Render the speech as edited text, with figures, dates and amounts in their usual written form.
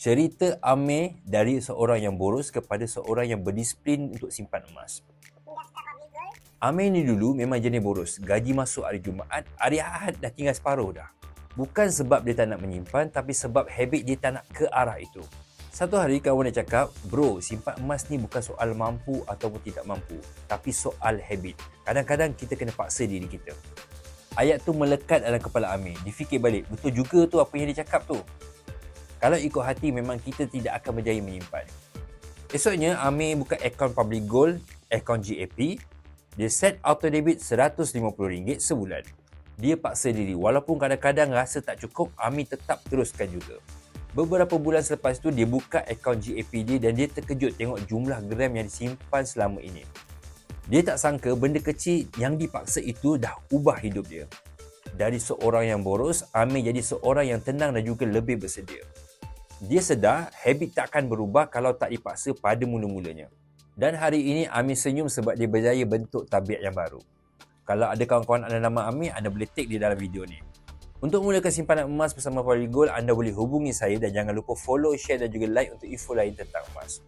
Cerita Amir dari seorang yang boros kepada seorang yang berdisiplin untuk simpan emas. Amir ni dulu memang jenis boros. Gaji masuk hari Jumaat, hari Ahad dah tinggal separuh dah. Bukan sebab dia tak nak menyimpan, tapi sebab habit dia tak nak ke arah itu. Satu hari kawan dia cakap, bro, simpan emas ni bukan soal mampu ataupun tidak mampu, tapi soal habit. Kadang-kadang kita kena paksa diri kita. Ayat tu melekat dalam kepala Amir. Dia fikir balik, betul juga tu apa yang dia cakap tu. Kalau ikut hati, memang kita tidak akan berjaya menyimpan. Esoknya, Amir buka akaun Public Gold, akaun GAP. Dia set auto debit RM150 sebulan. Dia paksa diri. Walaupun kadang-kadang rasa tak cukup, Amir tetap teruskan juga. Beberapa bulan selepas tu, dia buka akaun GAP dia dan dia terkejut tengok jumlah gram yang disimpan selama ini. Dia tak sangka benda kecil yang dipaksa itu dah ubah hidup dia. Dari seorang yang boros, Amir jadi seorang yang tenang dan juga lebih bersedia. Dia sedar habit tak akan berubah kalau tak dipaksa pada mula-mulanya. Dan hari ini Amir senyum sebab dia berjaya bentuk tabiat yang baru. Kalau ada kawan-kawan anda nama Amir, anda boleh tag dia dalam video ni. Untuk mulakan simpanan emas bersama Public Gold, anda boleh hubungi saya dan jangan lupa follow, share dan juga like untuk info lain tentang emas.